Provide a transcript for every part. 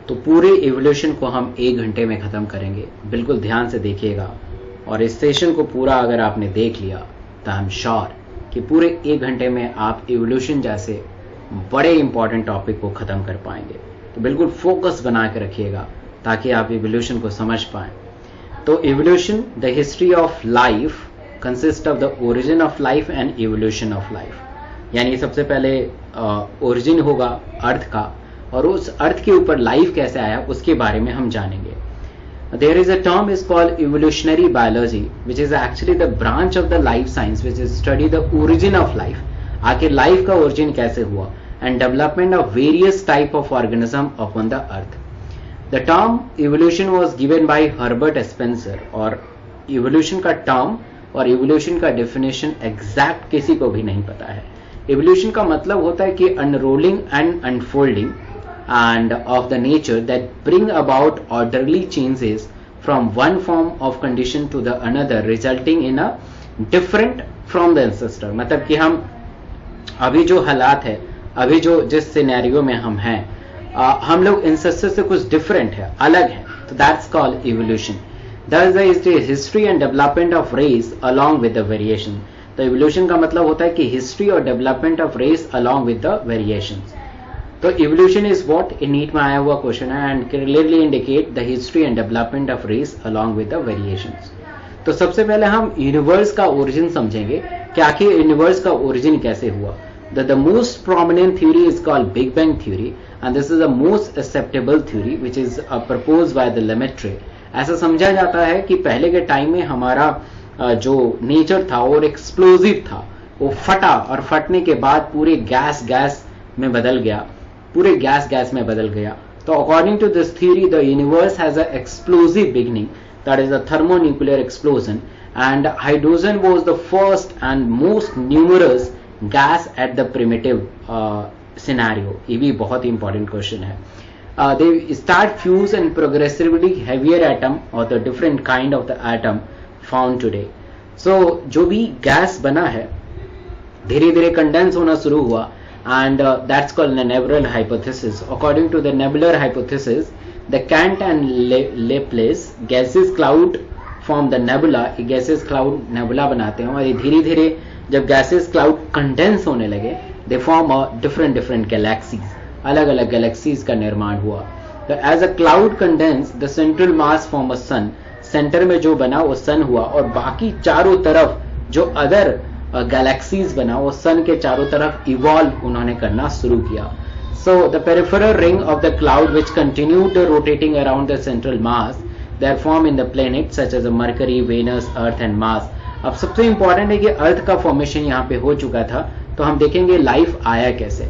तो पूरे इवोल्यूशन को हम 1 घंटे में ख़त्म करेंगे। बिल्कुल ध्यान से देखिएगा, और इस सेशन को पूरा अगर आपने देख लिया तो आई एम श्योर कि पूरे 1 घंटे में आप इवोल्यूशन जैसे बड़े इंपॉर्टेंट टॉपिक को ख़त्म कर पाएंगे। तो बिल्कुल फोकस बना के रखिएगा ताकि आप इवोल्यूशन को समझ पाएं। तो evolution, the history of life consist of the origin of life and evolution of life. यानी सबसे पहले ओरिजिन होगा अर्थ का, और उस अर्थ के ऊपर लाइफ कैसे आया उसके बारे में हम जानेंगे। There is a term is called evolutionary biology, which is actually the branch of the life science which is study the origin of life. आखिर लाइफ का ओरिजिन कैसे हुआ, and development of various type of organism upon the earth. The term evolution was given by Herbert Spencer, और evolution का term और evolution का definition exact किसी को भी नहीं पता है। evolution का मतलब होता है कि unrolling and unfolding and of the nature that bring about orderly changes from one form of condition to the another resulting in a different from the ancestor। मतलब कि हम अभी जो हालात है, अभी जो जिस सिनेरियो में हम हैं, हम लोग ancestor से कुछ different है, अलग है, तो that's called evolution। Thus is the history and development of race along with the variation। तो evolution का मतलब होता है कि history और development of race along with the variations। तो evolution is what in NEET में आया हुआ क्वेश्चन है, and clearly indicate the history and development of race along with the variations। तो सबसे पहले हम यूनिवर्स का ओरिजिन समझेंगे कि आखिर यूनिवर्स का ओरिजिन कैसे हुआ। The most prominent theory is called Big Bang theory, and this is the most acceptable theory which is proposed by the Lemaitre। ऐसा समझा जाता है कि पहले के टाइम में हमारा जो नेचर था और एक्सप्लोजिव था, वो फटा, और फटने के बाद पूरे गैस में बदल गया, पूरे गैस में बदल गया। तो according to this theory the universe has a explosive beginning, that is a thermonuclear explosion, and hydrogen was the first and most numerous gas at the primitive scenario. ये भी बहुत ही इंपॉर्टेंट क्वेश्चन है। They start fuse and progressively heavier atom और the different kind of the atom found today. So जो भी gas बना है धीरे धीरे कंडेंस होना शुरू हुआ, and that's called the nebulous hypothesis। According to the nebular hypothesis, the Kant and Laplace gaseous cloud form the nebula। gaseous cloud nebula बनाते हैं, और ये धीरे धीरे जब gaseous cloud condense होने लगे, they form a different galaxies, अलग अलग galaxies का निर्माण हुआ। तो as a cloud condense, the central mass form a sun। Centre में जो बना वो सन हुआ, और बाकी चारों तरफ जो अदर गैलेक्सीज बना वो सन के चारों तरफ इवॉल्व उन्होंने करना शुरू किया। So the peripheral ring of the cloud which continued rotating around the central mass, they are form in the planet such as Mercury, Venus, earth and Mars. अब सबसे इंपॉर्टेंट है कि अर्थ का फॉर्मेशन यहाँ पे हो चुका था, तो हम देखेंगे लाइफ आया कैसे।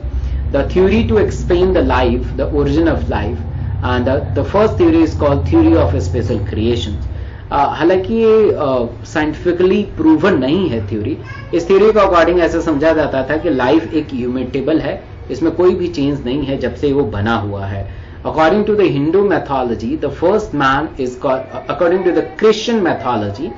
The theory to explain the life, the origin of life, and the first theory is called theory of special creation. हालांकि ये साइंटिफिकली प्रूवन नहीं है थ्योरी। इस थ्योरी के अकॉर्डिंग ऐसा समझा जाता था कि लाइफ एक इम्यूटेबल है, इसमें कोई भी चेंज नहीं है जब से वो बना हुआ है। According to the Hindu mythology the first man is called, according to the Christian mythology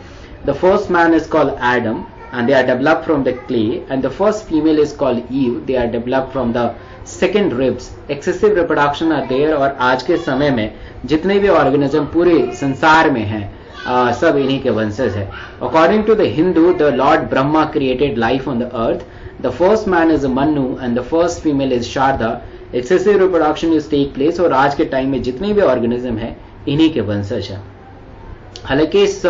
the first man is called Adam and they are developed from the clay, and the first female is called Eve, they are developed from the second ribs। excessive reproduction are there, और आज के समय में जितने भी organism पूरे संसार में हैं सब इन्हीं के वंशज है। According to the Hindu the lord Brahma created life on the earth, the first man is Manu and the first female is Sharda. Excessive reproduction is take place, और आज के टाइम में जितने भी ऑर्गेनिज्म है इन्हीं के वंशज है। हालांकि इस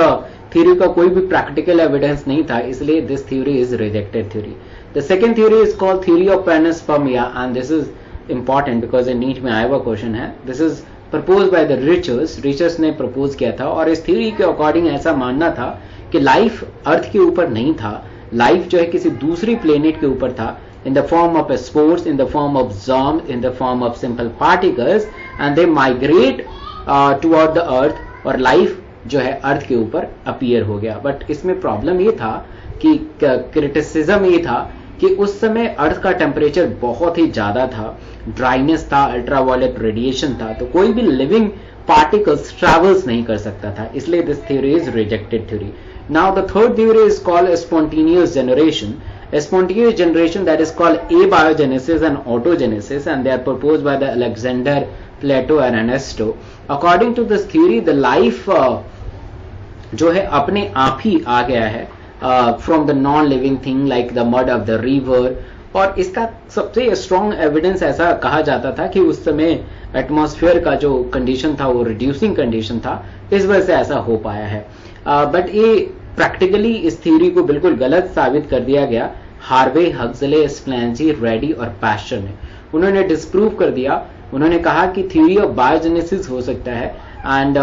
थ्योरी का कोई भी प्रैक्टिकल एविडेंस नहीं था, इसलिए this theory is rejected theory. The second theory is called theory of panspermia, and this is important because NEET में आया हुआ क्वेश्चन है। This is propose by the researchers ने प्रपोज किया था, और इस थ्योरी के अकॉर्डिंग ऐसा मानना था कि लाइफ अर्थ के ऊपर नहीं था, लाइफ जो है किसी दूसरी प्लेनेट के ऊपर था, in the form of spores, in the form of germs, in the form of simple particles, and they migrate toward the earth, और लाइफ जो है अर्थ के ऊपर अपीयर हो गया। बट इसमें प्रॉब्लम ये था कि क्रिटिसिज्म ये था कि उस समय अर्थ का टेम्परेचर बहुत ही ज्यादा था, ड्राइनेस था, अल्ट्रावायलेट रेडिएशन था, तो कोई भी लिविंग पार्टिकल्स ट्रैवल्स नहीं कर सकता था, इसलिए this theory is rejected theory. Now the third theory is called spontaneous generation. A spontaneous generation that is called abiogenesis and autogenesis, and they are proposed by the Alexander Plato और Aristo, according to this theory the life जो है अपने आप ही आ गया है from the non living thing like the mud of the river. और इसका सबसे स्ट्रॉन्ग एविडेंस ऐसा कहा जाता था कि उस समय एटमॉस्फेयर का जो कंडीशन था वो रिड्यूसिंग कंडीशन था, इस वजह से ऐसा हो पाया है। बट ये प्रैक्टिकली इस थ्योरी को बिल्कुल गलत साबित कर दिया गया हार्वे, हक्सले, स्प्लेंजी, रेडी और पैस्चर ने। उन्होंने डिस्प्रूव कर दिया। उन्होंने कहा कि थ्योरी ऑफ बायोजेनेसिस हो सकता है, and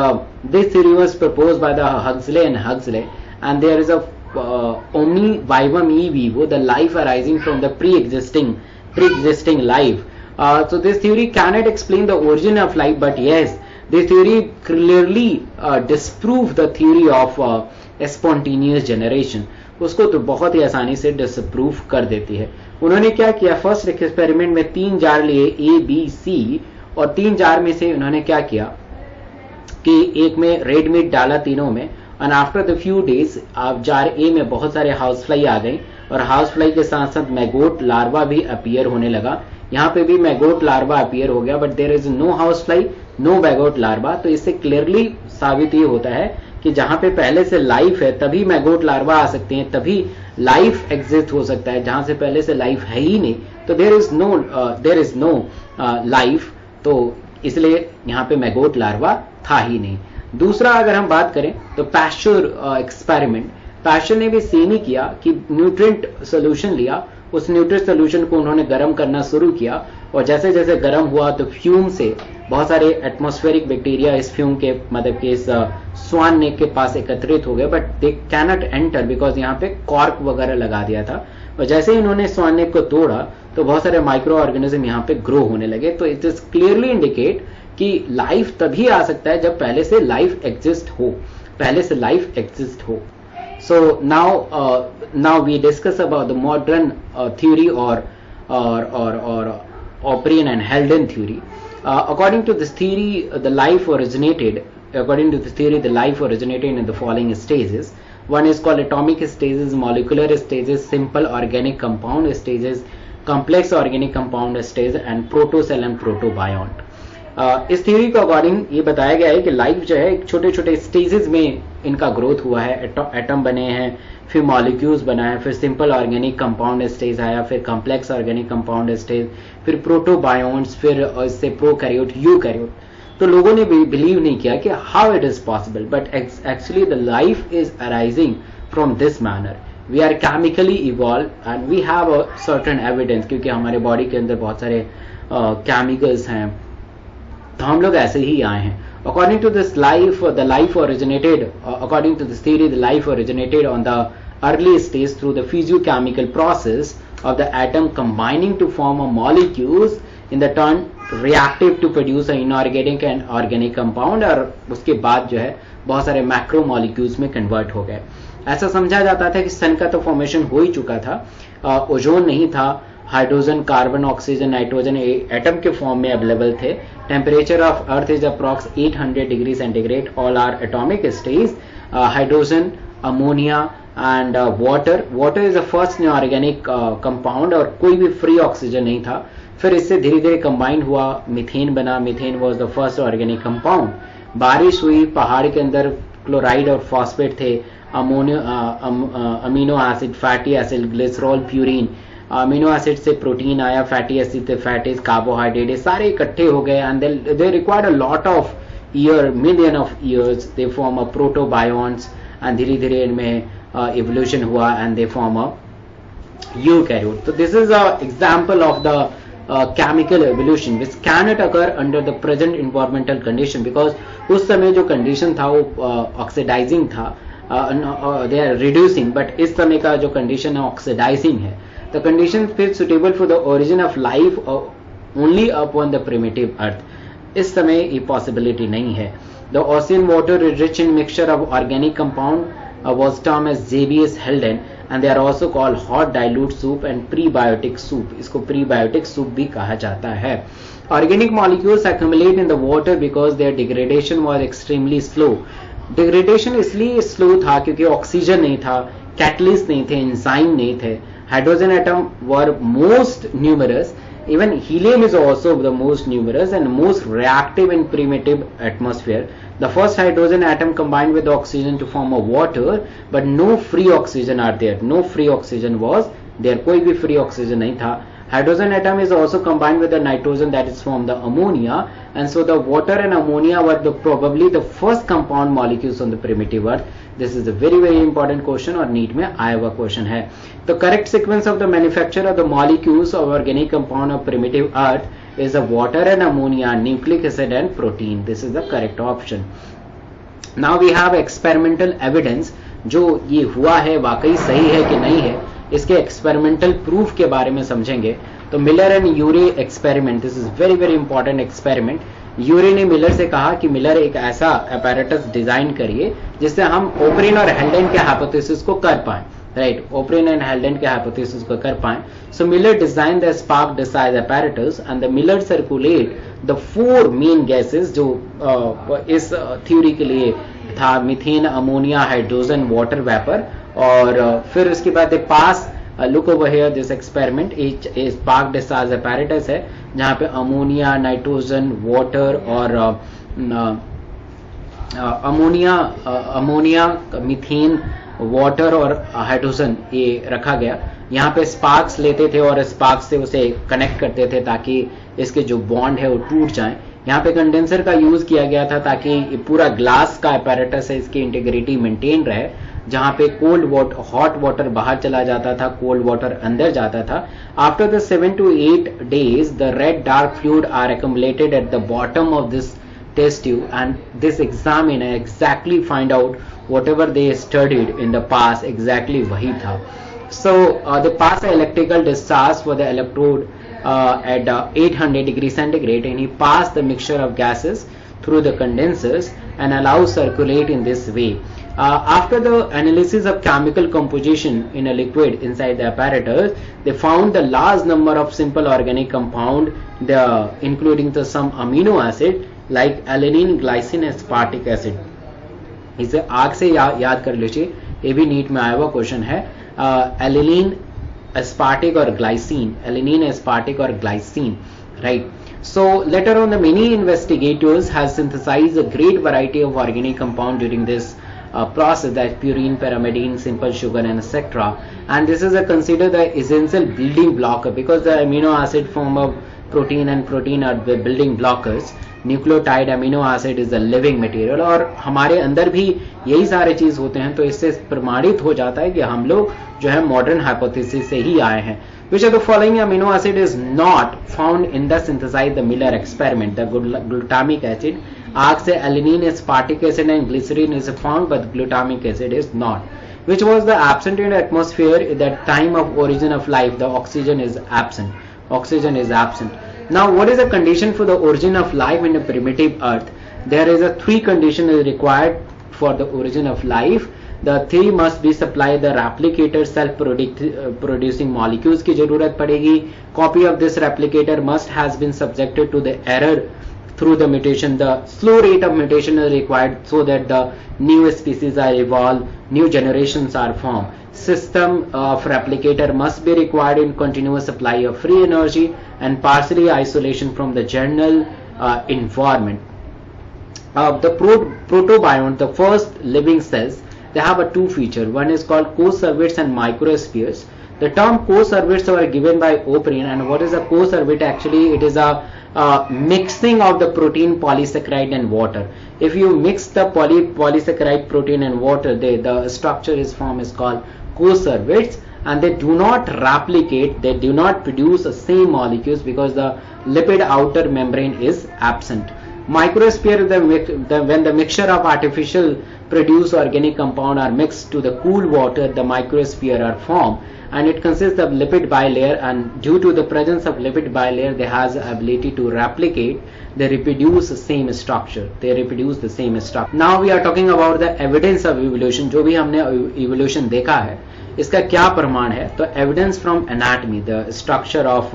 this theory was proposed by the Huxley and there is a omni vivum e vivo, the life arising from the pre-existing life. So this theory cannot explain the origin of life, but yes, this theory clearly disprove the theory of spontaneous generation. उसको तो बहुत ही आसानी से disprove कर देती है। उन्होंने क्या किया, फर्स्ट एक्सपेरिमेंट में 3 जार लिए A, B, C, और 3 जार में से उन्होंने क्या किया कि एक में रेड मीट डाला तीनों में, and after the few days आप जार ए में बहुत सारे हाउस फ्लाई आ गई, और हाउस फ्लाई के साथ साथ मैगोट लार्वा भी अपीयर होने लगा। यहाँ पे भी मैगोट लार्वा अपीयर हो गया, but there is no house fly, no maggot larva. तो इससे क्लियरली साबित ये होता है कि जहां पे पहले से लाइफ है तभी मैगोट लार्वा आ सकते हैं, तभी लाइफ एग्जिस्ट हो सकता है। जहां से पहले से लाइफ है ही नहीं तो देयर इज नो लाइफ, तो इसलिए यहाँ पे मैगोट लार्वा था ही नहीं। दूसरा अगर हम बात करें तो पैस्चर एक्सपेरिमेंट, पैस्चर ने भी सेम ही किया कि न्यूट्रिएंट सोल्यूशन लिया, उस न्यूट्रिएंट सोल्यूशन को उन्होंने गर्म करना शुरू किया, और जैसे जैसे गर्म हुआ तो फ्यूम से बहुत सारे एटमॉस्फेरिक बैक्टीरिया इस फ्यूम के मतलब कि इस स्वान नेक के पास एकत्रित हो गए, but they cannot enter because यहाँ पे कॉर्क वगैरह लगा दिया था। और जैसे ही इन्होंने स्वान नेक को तोड़ा तो बहुत सारे माइक्रो ऑर्गेनिज्म यहाँ पे ग्रो होने लगे। तो इट इज क्लियरली इंडिकेट कि लाइफ तभी आ सकता है जब पहले से लाइफ एग्जिस्ट हो, So now we discuss about the modern theory or O'Brien and Haldane theory. According to this theory, the life originated in the following stages. One is called atomic stages, molecular stages, simple organic compound stages, complex organic compound stage, and protocell and protobiont. इस theory के according ये बताया गया है कि life जो है छोटे छोटे स्टेजेस में इनका ग्रोथ हुआ है। एटम बने हैं, फिर मॉलिक्यूल्स बना है, फिर सिंपल ऑर्गेनिक कंपाउंड स्टेज आया, फिर कॉम्प्लेक्स ऑर्गेनिक कंपाउंड स्टेज, फिर प्रोटोबायोन्ट्स, फिर इससे प्रोकैरियोट, यूकैरियोट। तो लोगों ने बिलीव नहीं किया कि how it is possible, but actually the life is arising from this manner. We are chemically evolve and we have a certain evidence, क्योंकि हमारे बॉडी के अंदर बहुत सारे केमिकल्स हैं, तो हम लोग ऐसे ही आए हैं। According to this life, the life originated, according to this theory, the life originated on the early stage through the physiochemical process of the atom combining to form a molecules in the turn reactive to produce an inorganic and organic compound, और उसके बाद जो है बहुत सारे macro molecules में convert हो गए। ऐसा समझा जाता था कि सन का तो फॉर्मेशन हो ही चुका था, ओजोन नहीं था, hydrogen, carbon, oxygen, nitrogen atom के फॉर्म में अवेलेबल थे। Temperature of earth is approx 800 degree centigrade. All are atomic stage, hydrogen, ammonia and water is the first inorganic compound, और कोई भी फ्री ऑक्सीजन नहीं था। फिर इससे धीरे धीरे कंबाइन हुआ, मीथेन बना, methane was the first organic compound. बारिश हुई, पहाड़ के अंदर क्लोराइड और फॉस्फेट थे, amino acid, fatty acid, glycerol, purine. Amino acid से प्रोटीन आया, फैटी एसिड से फैटेज, कार्बोहाइड्रेट, सारे इकट्ठे हो गए, and they required a lot of year, million of years, they form a protobionts, and धीरे धीरे इनमें इवोल्यूशन हुआ and they form a eukaryote. तो this is a example of the chemical evolution which cannot occur under the present environmental condition, because उस समय जो condition था वो ऑक्सीडाइजिंग था, दे आर रिड्यूसिंग, बट इस समय का जो कंडीशन है ऑक्सीडाइजिंग है। The condition fit suitable for the origin of life only upon the primitive earth. इस समय ये possibility नहीं है। The ocean water rich in mixture of organic compound was termed as JBS Haldane, and they are also called hot dilute soup and prebiotic soup. इसको prebiotic soup भी कहा जाता है। Organic molecules accumulate in the water because their degradation was extremely slow. Degradation इसलिए slow था क्योंकि oxygen नहीं था, कैटलिस्ट नहीं थे, एंजाइम नहीं थे। Hydrogen atom were most numerous Even helium is also the most numerous and most reactive in primitive atmosphere. The first hydrogen atom combined with oxygen to form a water, but no free oxygen are there. No free oxygen was there. कोई भी free oxygen नहीं था. Hydrogen atom is also combined with the nitrogen, that is formed the ammonia, and so the water and ammonia were probably the first compound molecules on the primitive earth. This is a very important question और NEET में आया हुआ question है. The correct sequence of the manufacture of the molecules of organic compound of primitive earth is the water and ammonia, nucleic acid and protein. This is the correct option. Now we have experimental evidence. जो ये हुआ है वाकई सही है कि नहीं है, इसके एक्सपेरिमेंटल प्रूफ के बारे में समझेंगे. तो Miller and Urey experiment, this is very important experiment. Urey ने मिलर से कहा कि मिलर एक ऐसा अपैरेटस डिजाइन करिए जिससे हम ओपरिन और हेल्डेन के हाइपोथेसिस को कर पाए. राइट, ओपरिन एंड हेल्डेन के हाइपोथेसिस को कर पाए. So Miller design the spark डिसाइज apparatus and the Miller circulate the four main gases जो इस थ्योरी के लिए था, methane, ammonia, hydrogen, water vapour. और फिर उसके बाद पास look over here this experiment, spark discharge apparatus है जहां पे अमोनिया, नाइट्रोजन, वाटर और अमोनिया, मीथेन, वाटर और हाइड्रोजन ये रखा गया. यहाँ पे स्पार्क्स लेते थे और स्पार्क्स से उसे कनेक्ट करते थे ताकि इसके जो बॉन्ड है वो टूट जाए. यहाँ पे कंडेंसर का यूज किया गया था ताकि पूरा ग्लास का apparatus है इसकी इंटीग्रिटी मेंटेन रहे. जहां पे हॉट वाटर बाहर चला जाता था, कोल्ड वाटर अंदर जाता था. After the 7 to 8 days the red dark fluid are accumulated at the bottom of this test tube and this examiner exactly find out whatever they studied in the past exactly वही था. So they pass the electrical discharge for the electrode at 800 degrees centigrade and he passed the mixture of gases through the condensers and allow circulate in this way. After the analysis of chemical composition in a liquid inside the apparatus, they found the large number of simple organic compound, including some amino acid like alanine, glycine, aspartic acid. इसे आग से याद कर लीजिए, ये भी NEET में आया हुआ क्वेश्चन है. Alanine, aspartic or glycine, alanine, aspartic or glycine, right? So later on the many investigators has synthesized a great variety of organic compound during this process, that purine, pyrimidine, simple sugar and etc. And this is considered the essential building blocker because the amino acid form of protein and protein are the building blockers. Nucleotide amino acid is the living material. और हमारे अंदर भी यही सारे चीज होते हैं. तो इससे प्रमाणित हो जाता है कि हम लोग जो है मॉडर्न हाइपोथेसिस से ही आए हैं. Which of the following amino acid is not found in the synthesized the Miller experiment? The glutamic acid. आग से alanine, aspartic acid and glycerin is found, but glutamic acid is not. Which was the absent in the atmosphere at the time of origin of life? The oxygen is absent. Oxygen is absent. Now, what is the condition for the origin of life in the primitive earth? There is a 3 conditions required for the origin of life. The 3 must be supplied the replicator self producing molecules की जरूरत पड़ेगी. Copy of this replicator must has been subjected to the error through the mutation. The slow rate of mutation is required so that the new species are evolved, new generations are formed. System of replicator must be required in continuous supply of free energy and partially isolation from the general environment. The protobiont, the first living cells, they have a 2 feature. One is called co-cervates and microspheres. The term co-cervates were given by O'Brien, and what is a co-cervate? Actually, it is a mixing of the protein, polysaccharide and water. If you mix the polysaccharide, protein and water, the structure is formed is called co-cervates, and they do not replicate, they do not produce the same molecules because the lipid outer membrane is absent. Microsphere, when the mixture of artificial produced organic compound are mixed to the cool water, the microsphere are formed, and it consists of lipid bilayer, and due to the presence of lipid bilayer, they has the ability to replicate. They reproduce the same structure. Now we are talking about the evidence of evolution. जो भी हमने evolution देखा है, इसका क्या प्रमाण है? तो evidence from anatomy, the structure of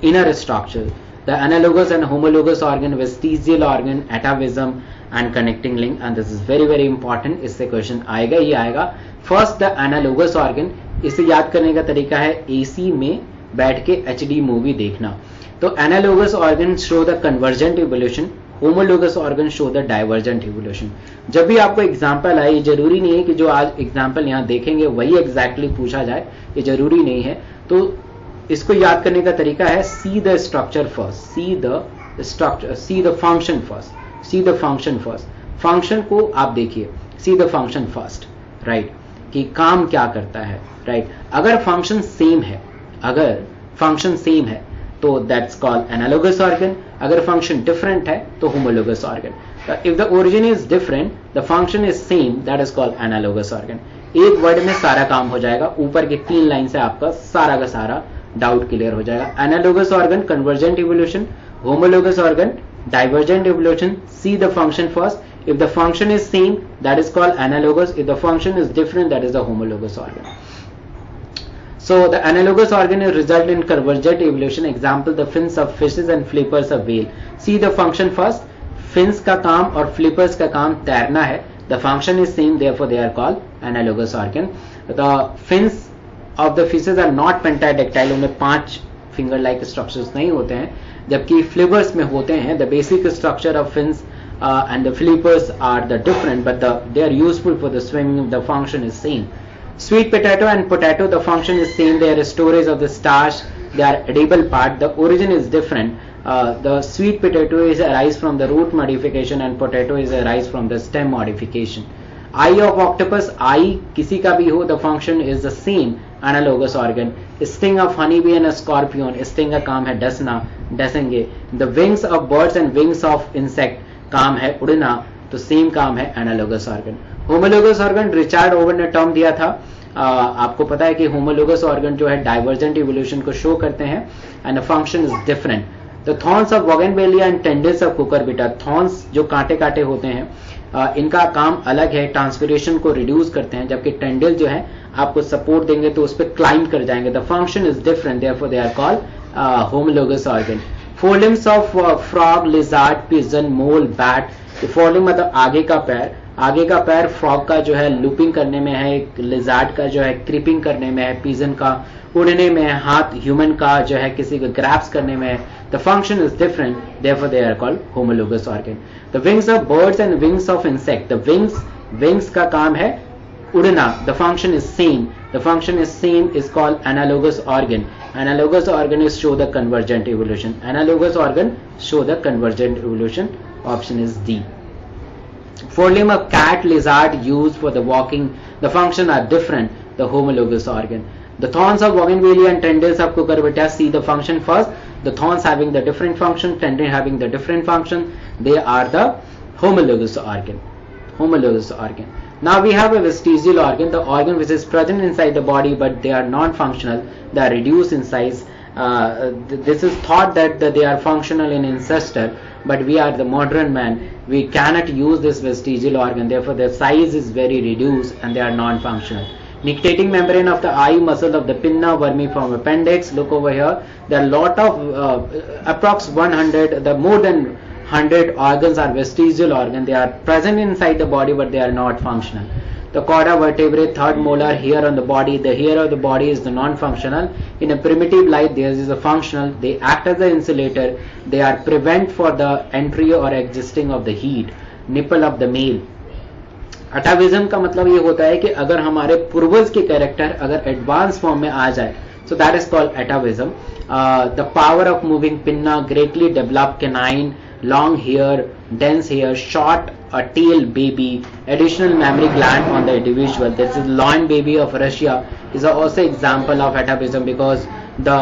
inner structure, the analogous and homologous organ, vestigial organ, atavism and connecting link, and this is very important. इससे question आएगा ही आएगा. First the analogous organ, इसे याद करने का तरीका है AC में बैठ के HD मूवी देखना। तो analogous organ show the convergent evolution, homologous organ show the divergent evolution. जब भी आपको एग्जाम्पल आए, जरूरी नहीं है कि जो आज एग्जाम्पल यहाँ देखेंगे वही एग्जैक्टली पूछा जाए, ये जरूरी नहीं है। तो इसको याद करने का तरीका है see the structure first, see the structure, see the function first, see the function first. Function को आप देखिए, see the function first, right, कि काम क्या करता है, राइट। अगर फंक्शन सेम है, अगर फंक्शन सेम है तो दैट्स कॉल्ड एनालोगस ऑर्गन, अगर फंक्शन डिफरेंट है तो homologous organ. If the origin is different the function is same, that is called analogous organ. एक वर्ड में सारा काम हो जाएगा, ऊपर के 3 लाइन से आपका सारा का सारा डाउट क्लियर हो जाएगा। Analogous organ convergent evolution, homologous organ divergent evolution, see the function first. If the function is same, that is called analogous. If the function is different, that is the homologous organ. So the analogous organ is result in convergent evolution. Example, the fins of fishes and flippers of whale. See the function first. Fins का काम और flippers का काम तैरना है. The function is same, therefore they are called analogous organ. The fins of the fishes are not pentadactyl. उनमें 5 finger like structures नहीं होते हैं, जबकि फ्लिपर्स में होते हैं। The basic structure of fins and the flippers are the different, but they are useful for the swimming, the function is same. Sweet potato and potato, the function is same, they are storage of the starch, they are edible part, the origin is different. The sweet potato is arise from the root modification and potato is arise from the stem modification. Eye of octopus, eye किसी का भी हो, the function is the same, analogous organ. Sting of honey bee and scorpion, sting का काम है डसना, डसेंगे। The wings of birds and wings of insect, काम है उड़ना, तो सेम काम है analogous organ. Homologous organ Richard Owen ने टर्म दिया था। आपको पता है कि होमोलोगस ऑर्गन जो है डाइवर्जेंट इवोल्यूशन को शो करते हैं and the function is different. The thorns of bougainvillea and टेंडल्स of Cucurbita, thorns जो कांटे कांटे होते हैं, इनका काम अलग है, ट्रांसपिरेशन को रिड्यूस करते हैं, जबकि टेंडल जो है आपको सपोर्ट देंगे तो उस पर क्लाइंब कर जाएंगे। The function is different, therefore they are called homologous organ. Forelimbs of frog, lizard, pigeon, mole, bat. Forelimb मतलब आगे का पैर, आगे का पैर फ्रॉग का जो है लूपिंग करने में है, लिजार्ड का जो है क्रीपिंग करने में है, पिजन का उड़ने में है, हाथ ह्यूमन का जो है किसी को ग्रैप्स करने में है। The function is different, therefore they are called homologous organ. The wings of birds and wings of insect, the wings का काम है उड़ना, the function is same, the function is same, is called analogous organ. Analogous organ is show the convergent evolution. Analogous organ show the convergent evolution. Option is D. Forelimb of cat, lizard used for the walking, the function are different, the homologous organ. The thorns of bougainvillea and tendrils of cucurbita, see the function first. The thorns having the different function, tendril having the different function, they are the homologous organ. Homologous organ. Now we have a vestigial organ, the organ which is present inside the body but they are non-functional, they are reduced in size. This is thought that they are functional in ancestor, but we are the modern man, we cannot use this vestigial organ, therefore their size is very reduced and they are non-functional. Nictitating membrane of the eye, muscle of the pinna, vermiform appendix. Look over here, there are lot of approx 100, the more than 100 organs are vestigial organ. They are present inside the body but they are not functional. The chorda vertebrae, third molar hair on the body. The hair of the body is the non-functional. In a primitive life there is a functional. They act as the insulator. They are prevent for the entry or existing of the heat. Nipple of the male. अटाविज्म का मतलब ये होता है कि अगर हमारे पूर्वज के कैरेक्टर अगर एडवांस फॉर्म में आ जाए, so that is called atavism. The power of moving pinna, greatly developed canine, long hair, dense hair, short tail baby, additional mammary gland on the individual. This is lion baby of Russia is also example of atavism because the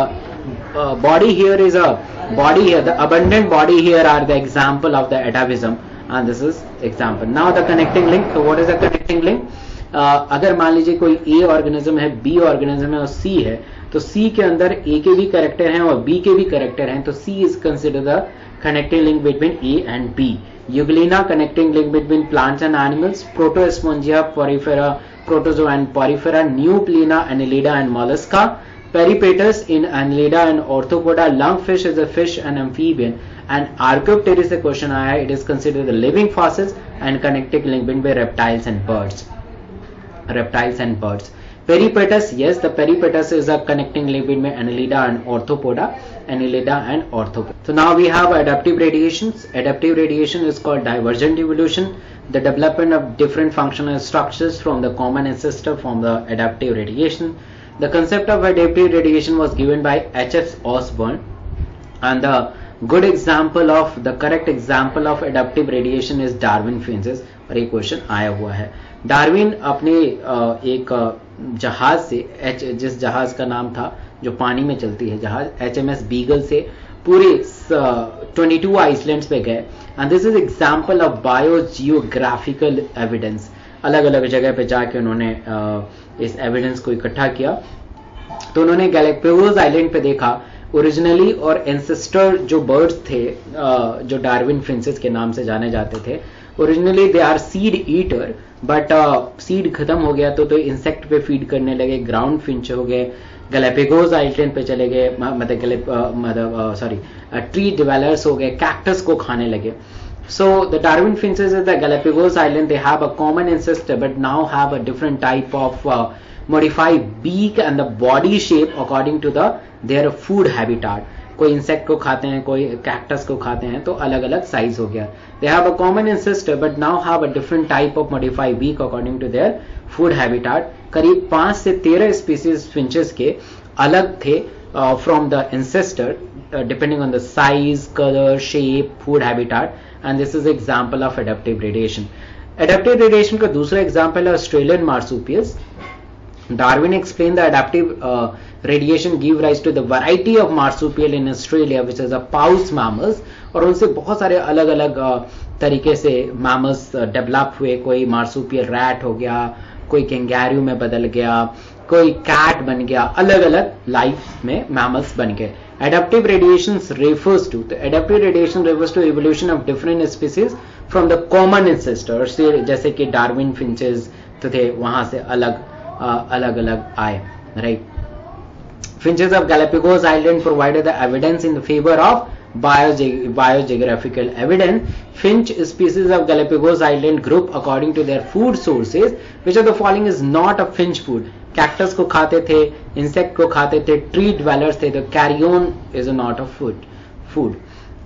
body hair is a body hair, the abundant body hair are the example of the atavism, and this is example. Now the connecting link. So what is the connecting link? अगर मान लीजिए कोई ए organism है, B organism है और सी है, तो सी के अंदर ए के भी कैरेक्टर हैं और बी के भी कैरेक्टर हैं, तो C is consider the connecting link between A and B. Euglena, connecting link between plants and animals. Protospongia, porifera, protozoa and porifera. Neuplena, annelida and mollusca. Peripatus in annelida and orthopoda. Lungfish is a fish and amphibian. And Archaeopteryx, a question आया, it is considered the living fossils and connecting link between reptiles and birds. Reptiles and birds. Peripatus, yes, the peripatus is a connecting link between annelida and orthopoda, annelida and orthopoda. So now we have adaptive radiations. Adaptive radiation is called divergent evolution, the development of different functional structures from the common ancestor from the adaptive radiation. The concept of adaptive radiation was given by H.S. Osborn, and the good example of the correct example of adaptive radiation is Darwin Finches. और एक question आया हुआ है, Darwin अपने एक जहाज से जिस जहाज का नाम था जो पानी में चलती है जहाज HMS बीगल से पूरे 22 आइसलैंड्स पे गए, and this is example of biogeographical evidence. अलग अलग जगह पे जाके उन्होंने इस एविडेंस को इकट्ठा किया। तो उन्होंने गैलापागोस आइलैंड पे देखा ओरिजिनली, और एंसेस्टर जो बर्ड्स थे जो डार्विन फिंचेस के नाम से जाने जाते थे, originally they are seed eater, but seed खत्म हो गया तो इंसेक्ट पे फीड करने लगे, ग्राउंड फिंच हो गए, गैलापागोस आइलैंड पे चले गए, मतलब ट्री डिवेलपर्स हो गए, कैक्टस को खाने लगे। So the Darwin finches at the Galapagos Island, they have a common ancestor but now have a different type of modified beak and the body shape according to their food habitat. कोई insect को खाते हैं, कोई cactus को खाते हैं, तो अलग अलग साइज हो गया। They have a common ancestor but now have a different type of modified beak according to their food habitat. करीब 5 से 13 स्पीसीज फिंचेस के अलग थे from the ancestor depending on the size, color, shape, food habitat, and this is example of adaptive radiation. Adaptive radiation का दूसरा example है Australian marsupials. Darwin explained the adaptive radiation give rise to the variety of marsupial in Australia, which is a paus mammals, और उनसे बहुत सारे अलग अलग तरीके से mammals डेवलप हुए। कोई marsupial rat हो गया, कोई कैंगारू में बदल गया, कोई कैट बन गया, अलग अलग लाइफ में मैमल्स बन गए। Adaptive radiation refers to evolution of different species from the common ancestors, जैसे कि डार्विन फिंचेस तो थे, वहां से अलग अलग आए, right. Finches of Galapagos Island provided the evidence in favor of biogeographical evidence. Finch species of Galapagos Island group according to their food sources, which of the following is not a finch food? Cactus को खाते थे, insect को खाते थे, tree developers थे, तो carrion is not a food.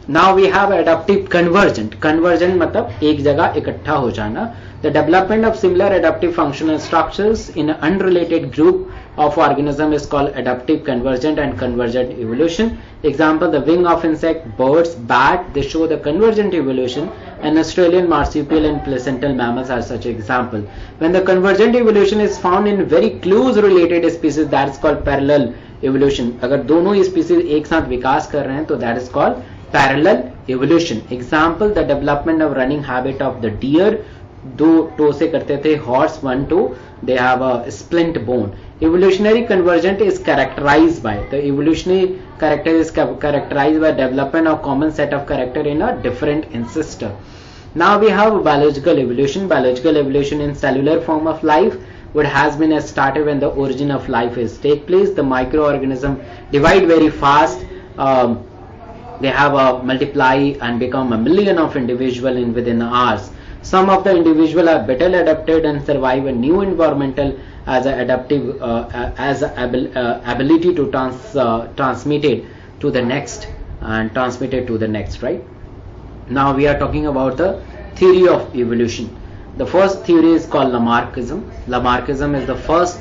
Now we have adaptive convergent. Convergent मतलब एक जगह इकट्ठा हो जाना। The development of similar adaptive functional structures in unrelated group of organism is called adaptive convergent and convergent evolution. Example, the wing of insect, birds, bat, they show the convergent evolution, and Australian marsupial and placental mammals are such example. When the convergent evolution is found in very close related species, that is called parallel evolution. अगर दोनों species एक साथ विकास कर रहे हैं तो that is called parallel evolution. Example, the development of running habit of the deer, दो to से करते थे, horse one toe, they have a splint bone. Evolutionary convergent is characterized by development of common set of character in a different ancestor. Now we have biological evolution. Biological evolution in cellular form of life, what has been started when the origin of life is take place. The microorganism divide very fast. They have multiply and become a million of individual in within hours. Some of the individual are better adapted and survive a new environmental as a adaptive ability to transmit it to the next and transmit it to the next, right? Now we are talking about the theory of evolution. The first theory is called Lamarckism. Lamarckism is the first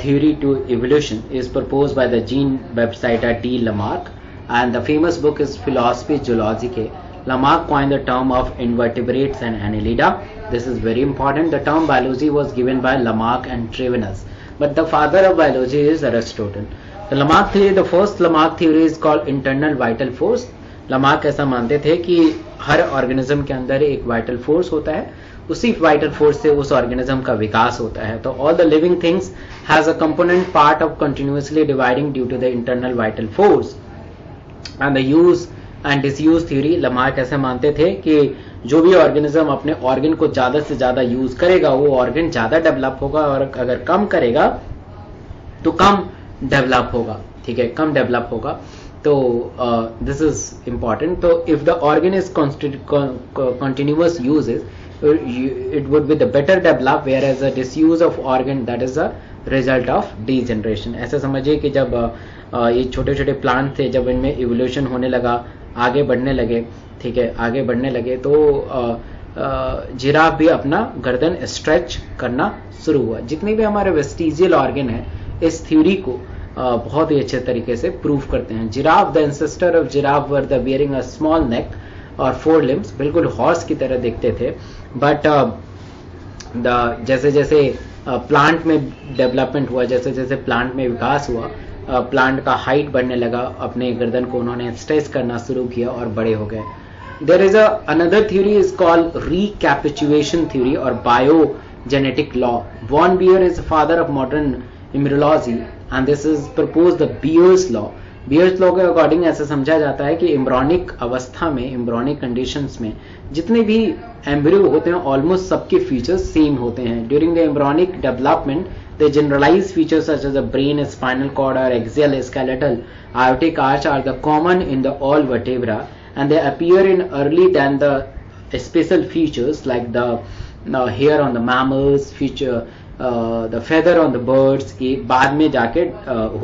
theory to evolution, is proposed by the gene website D. Lamarck, and the famous book is Philosophy Zoologique. Lamarck coined the term of invertebrates and annelida. This is very important. The term biology was given by Lamarck and Trevinas, but the father of biology is Aristotle. The Lamarck theory, the first Lamarck theory is called internal vital force. Lamarck ऐसा मानते थे कि हर organism के अंदर एक vital force होता है, उसी वाइटल फोर्स से उस ऑर्गेनिज्म का विकास होता है। तो all the living things has a component part of continuously dividing due to the internal vital force. And the use and disuse theory, Lamarck ऐसे मानते थे कि जो भी ऑर्गेनिज्म अपने ऑर्गन को ज्यादा से ज्यादा यूज करेगा वो ऑर्गन ज्यादा डेवलप होगा, और अगर कम करेगा तो कम डेवलप होगा, ठीक है, कम डेवलप होगा। तो दिस इज इंपॉर्टेंट। तो if the organ is continuous uses, it would be the better developed, whereas a disuse of organ, that is a result of degeneration. ऐसा समझिए कि जब ये छोटे छोटे प्लांट थे, जब इनमें इवोल्यूशन होने लगा, आगे बढ़ने लगे, ठीक है, आगे बढ़ने लगे, तो जिराफ भी अपना गर्दन स्ट्रेच करना शुरू हुआ. जितने भी हमारे वेस्टिजियल ऑर्गन है, इस थ्योरी को बहुत ही अच्छे तरीके से प्रूव करते हैं. Giraffe, the ancestor of giraffe were the bearing a small neck और 4 लिम्स, बिल्कुल हॉर्स की तरह दिखते थे. बट जैसे जैसे प्लांट में डेवलपमेंट हुआ, जैसे जैसे प्लांट में विकास हुआ, प्लांट का हाइट बढ़ने लगा, अपने गर्दन को उन्होंने स्ट्रेच करना शुरू किया और बड़े हो गए. There is another theory is called recapitulation theory और biogenetic law. Von Baer is father of modern immunology and this is propose the Baer's law. Baer's law के अकॉर्डिंग ऐसा समझा जाता है कि एम्ब्रियोनिक अवस्था में, एम्ब्रियोनिक कंडीशंस में जितने भी एम्ब्रियो होते हैं, ऑलमोस्ट सबके फीचर्स सेम होते हैं. During the embryonic development the generalized features such as the brain, spinal cord or axial skeletal aortic arch are the common in the all vertebra, and they appear in early than the special features like the hair on the mammals, feature the feather on the birds. ये बाद में जाके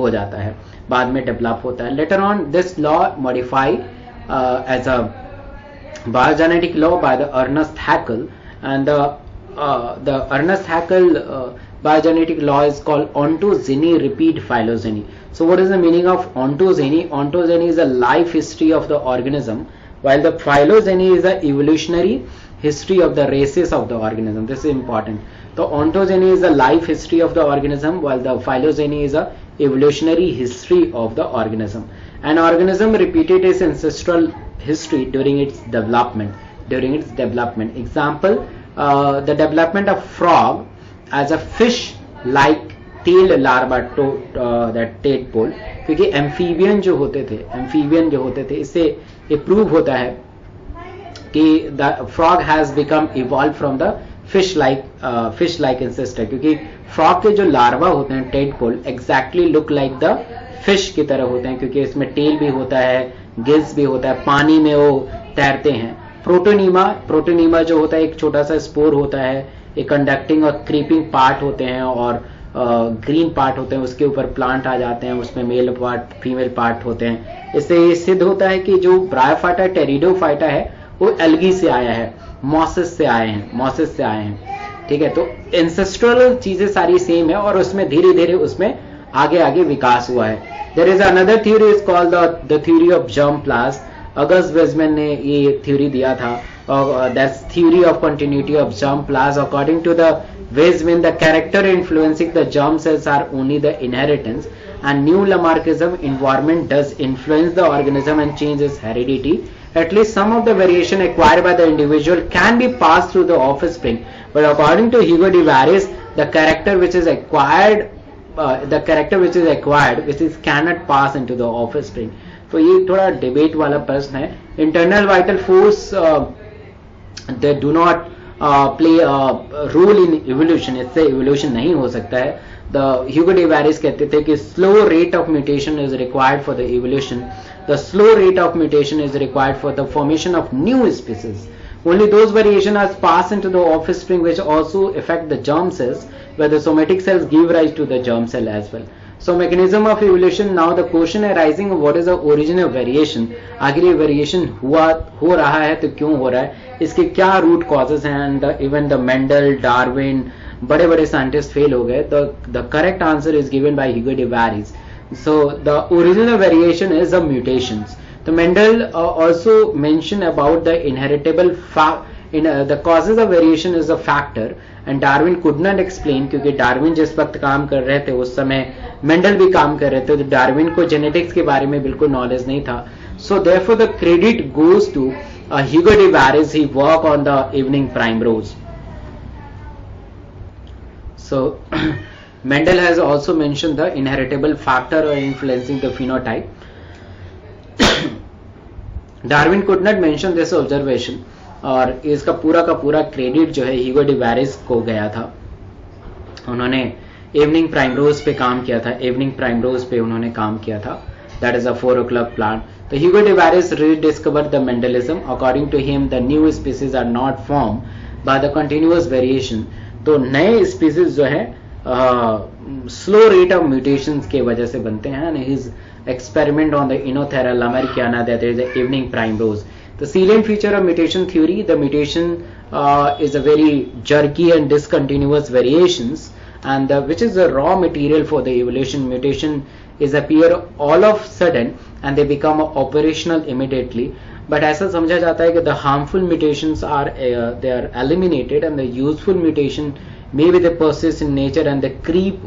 हो जाता है, बाद में develop होता है. Later on this law modified as a biogenetic law by the Ernest Haeckel, and the Ernest Haeckel biogenetic law is called ontogeny repeat phylogeny. So what is the meaning of ontogeny? Ontogeny is a life history of the organism, while the phylogeny is the evolutionary history of the races of the organism. This is important. So ontogeny is the life history of the organism, while the phylogeny is a evolutionary history of the organism. An organism repeated its ancestral history during its development. Example, the development of frog as a fish-like tail larva to that tadpole, क्योंकि amphibian जो होते थे, इससे ये prove होता है कि the frog has become evolve from the fish like ancestor, क्योंकि फ्रॉग के जो लार्वा होते हैं, tadpole, exactly look like the fish की तरह होते हैं, क्योंकि इसमें टेल भी होता है, गिल्स भी होता है, पानी में वो तैरते हैं. प्रोटोनीमा जो होता है, एक छोटा सा स्पोर होता है, एक कंडक्टिंग और क्रीपिंग पार्ट होते हैं और ग्रीन पार्ट होते हैं, उसके ऊपर प्लांट आ जाते हैं, उसमें मेल पार्ट, फीमेल पार्ट होते हैं. इससे ये सिद्ध होता है कि जो ब्रायोफाइटा, टेरिडोफाइटा है, वो एल्गी से आया है, मॉसेस से आए हैं. ठीक है, तो एंसेस्ट्रल चीजें सारी सेम है और उसमें धीरे धीरे उसमें आगे विकास हुआ है. There is another theory is called the theory of germplasm. August Weismann ने ये थ्योरी दिया था. That's theory of continuity of germ plasm. According to the Weizmann, the character influencing the germ cells are only the inheritance, and new Lamarckism environment does influence the organism and changes heredity. At least some of the variation acquired by the individual can be passed through the offspring, but according to Hugo de Vares, the character which is acquired which is cannot pass into the offspring. तो ये थोड़ा debate वाला प्रश्न है. Internal vital force they do not play a role in evolution. इससे evolution नहीं हो सकता है. The Hugo de Vares कहते थे कि slow rate of mutation is required for the evolution. The slow rate of mutation is required for the formation of new species. Only those variations are passed into the offspring which also affect the germ cells, where the somatic cells give rise to the germ cell as well. So mechanism of evolution. Now the question arising, what is the origin of variation? आखिर ये variation हो रहा है तो क्यों हो रहा है, इसके क्या root causes हैं, and even the Mendel, Darwin, बड़े साइंटिस्ट फेल हो गए. The correct answer is given by Hugo de Vares. So the original variation is the mutations. The Mendel also mentioned about the inheritable the causes of variation is a factor, and Darwin could not explain, क्योंकि Darwin जिस वक्त काम कर रहे थे उस समय Mendel भी काम कर रहे थे, तो डार्विन को जेनेटिक्स के बारे में बिल्कुल नॉलेज नहीं था. So therefore the credit goes to Hugo de Vares. He worked on the evening primrose. So Mendel has also mentioned the inheritable factor influencing the phenotype. Darwin could not mention this observation, और इसका पूरा का पूरा credit जो है ह्यूगो de वैरिस को गया था. उन्होंने इवनिंग प्राइमरोज पे काम किया था, उन्होंने काम किया था. That is a 4 o'clock plant. तो Hugo de Vries rediscovered the Mendelism. According to him, the new species are not formed by the continuous variation, तो नए स्पीसीज जो है स्लो रेट ऑफ म्यूटेशंस के वजह से बनते हैं. And his experiment on the Inothera lamerikiana, that is the evening primrose. The salient feature of mutation theory, the mutation is a very jerky and discontinuous variations, and which is the raw material for the evolution. Mutation is appear all of sudden and they become operational immediately. But ऐसा समझा जाता है कि the harmful mutations are they are eliminated, and the useful mutation maybe they persist in nature and they creep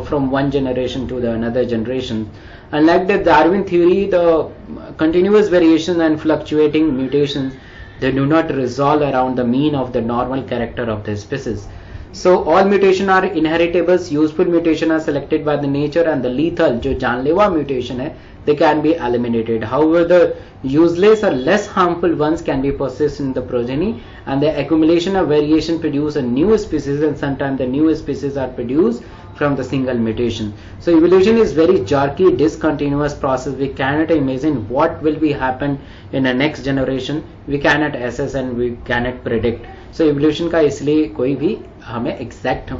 from one generation to the another generation. Unlike the Darwin theory, the continuous variation and fluctuating mutations, they do not resolve around the mean of the normal character of the species. So all mutation are inheritables. Useful mutation are selected by the nature, and the lethal जो जानलेवा mutation है, they can be eliminated. However, the useless or less harmful ones can be persist in the progeny, and the accumulation of variation produce a new species, and sometimes the new species are produced from the single mutation. So evolution is very jerky, discontinuous process. We cannot imagine what will be happen in the next generation. We cannot assess and we cannot predict. So evolution का इसलिए कोई भी हमें exact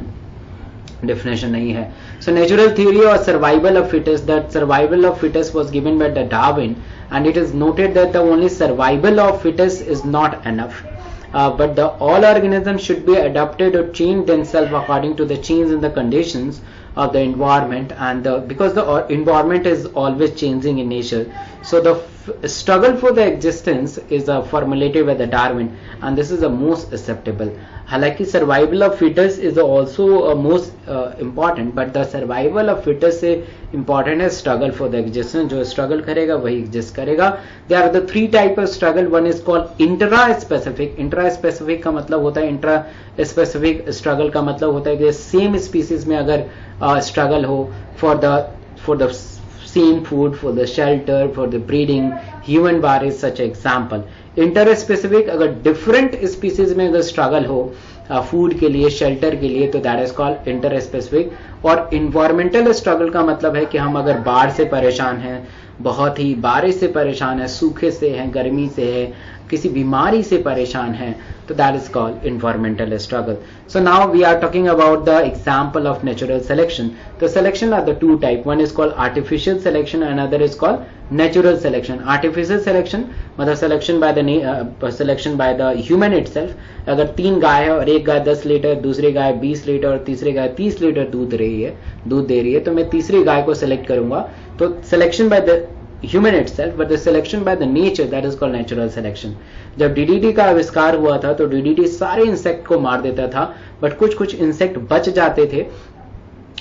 definition नहीं है. So natural theory or survival of fittest, that survival of fittest was given by the Darwin, and it is noted that the only survival of fittest is not enough. But the all organisms should be adapted or change themselves according to the change in the conditions of the environment, and because the environment is always changing in nature, so the struggle for the existence is formulated by the Darwin, and this is the most acceptable. हालांकि survival of fittest is also most important, but the survival of fittest से important है struggle for the existence. जो struggle करेगा वही exist करेगा. There are the three type of struggle. One is called intra-specific. Intra-specific का मतलब होता है, intra-specific struggle का मतलब होता है कि same species में अगर struggle हो for the same food, for the shelter, for the breeding, human bar is such an example. Inter-specific अगर डिफरेंट स्पीसीज में अगर स्ट्रगल हो फूड के लिए, शेल्टर के लिए, तो दैट इज कॉल्ड इंटर-स्पेसिफिक. और इन्वायरमेंटल स्ट्रगल का मतलब है कि हम अगर बाढ़ से परेशान हैं, बहुत ही बारिश से परेशान है, सूखे से हैं, गर्मी से है, किसी बीमारी से परेशान है, तो that is called environmental struggle. So now we are talking about the example of natural selection. The selection are the two type. One is called artificial selection and other is called natural selection. Artificial selection मतलब selection by the human itself. अगर 3 गाय है और एक गाय 10 litre, दूसरी गाय 20 litre और तीसरी गाय 30 litre दूध दे रही है, तो मैं तीसरी गाय को सिलेक्ट करूंगा. तो selection by the human itself, but the selection by the nature, that is called natural selection. जब DDT का आविष्कार हुआ था तो DDT सारे इंसेक्ट को मार देता था, बट कुछ इंसेक्ट बच जाते थे.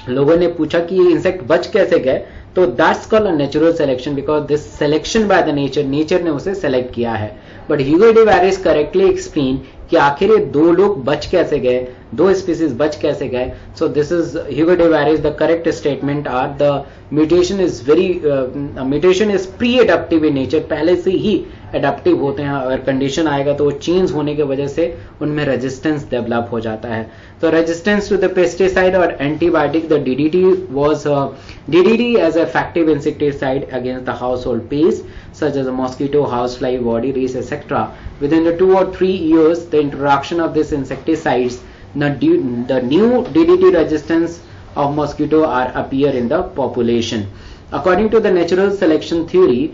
लोगों ने पूछा कि ये इंसेक्ट बच कैसे गए, तो that's called a natural selection, because this selection by the nature ने उसे सेलेक्ट किया है. But Hugo de Vries correctly explain कि आखिर ये 2 लोग बच कैसे गए, 2 स्पीसीज बच कैसे गए. So this is Hugo de Vries the correct statement are the mutation is pre adaptive in nature. पहले से ही एडप्टिव होते हैं, अगर कंडीशन आएगा तो वो चेंज होने की वजह से उनमें रेजिस्टेंस डेवलप हो जाता है. तो रेजिस्टेंस टू द पेस्टिसाइड और antibiotic, the DDT as an effective insecticide against the household pests such as the mosquito, housefly, body race, etc. Within the 2 or 3 years, the introduction of these insecticides, the new DDT resistance of mosquito are appear in the population. According to the natural selection theory,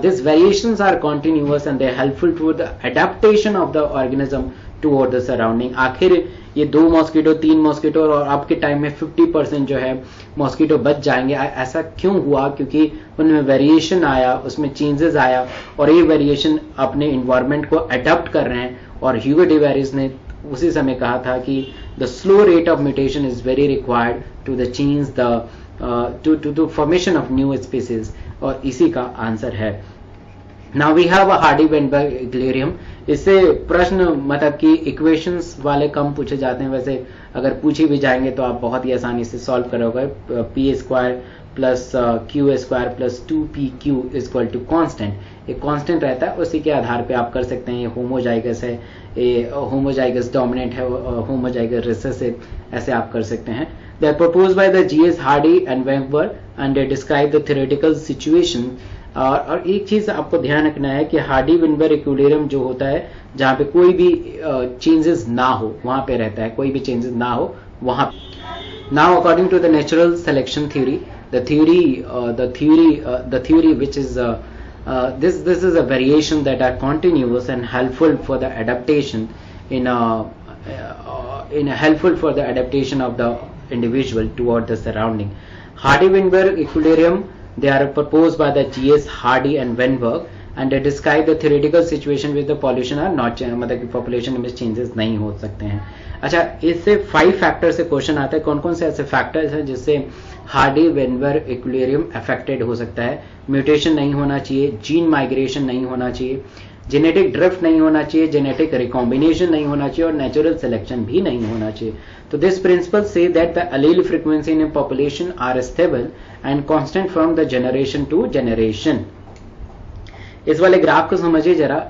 these variations are continuous and they are helpful to the adaptation of the organism toward the surrounding. आखिर ये 2 mosquito 3 mosquito और आपके time में 50% जो है mosquito बच जाएंगे. ऐसा क्यों हुआ? क्योंकि उनमें वेरिएशन आया, उसमें चेंजेस आया, और ये वेरिएशन अपने इन्वायरमेंट को अडॉप्ट कर रहे हैं. और ह्यूगो डे वेरिस ने उसी समय कहा था कि the slow rate of mutation is very required to the change to formation of new species, और इसी का आंसर है. Now we have a Hardy Weinberg equilibrium. इससे प्रश्न मतलब कि इक्वेशंस वाले कम पूछे जाते हैं. वैसे अगर पूछे भी जाएंगे तो आप बहुत ही आसानी से सॉल्व करोगे. p² plus q² plus 2pq is equal to constant. एक कांस्टेंट रहता है, उसी के आधार पे आप कर सकते हैं. ये होमोजाइगस है, ये होमोजाइगस डोमिनेंट है, होमोजाइगस रिसेसिव, ऐसे आप कर सकते हैं. They are proposed by the G.S. Hardy and Weinberg, and they describe the theoretical situation और एक चीज आपको ध्यान रखना है कि हार्डी विनबर इक्विलिब्रियम जो होता है, जहां पे कोई भी चेंजेस ना हो वहां पे रहता है, कोई भी चेंजेस ना हो वहां. Now according to the natural selection theory, the theory which is this is a variation that are continuous and helpful for the adaptation in helpful for the adaptation of the individual toward the surrounding. Hardy-Weinberg equilibrium, they are proposed by the G.S. Hardy and Weinberg, and they describe the theoretical situation with the pollution are not, मतलब कि population में changes नहीं हो सकते हैं. अच्छा, इससे 5 factor से क्वेश्चन आता है. कौन कौन से ऐसे फैक्टर्स हैं जिससे हार्डी वेनबर्ग इक्विलिब्रियम अफेक्टेड हो सकता है? म्यूटेशन नहीं होना चाहिए, जीन माइग्रेशन नहीं होना चाहिए, जेनेटिक ड्रिफ्ट नहीं होना चाहिए, जेनेटिक रिकॉम्बिनेशन नहीं होना चाहिए, और नेचुरल सिलेक्शन भी नहीं होना चाहिए. तो दिस प्रिंसिपल से that the allele frequency in population are stable and constant from the generation to generation. इस वाले ग्राफ को समझिए जरा.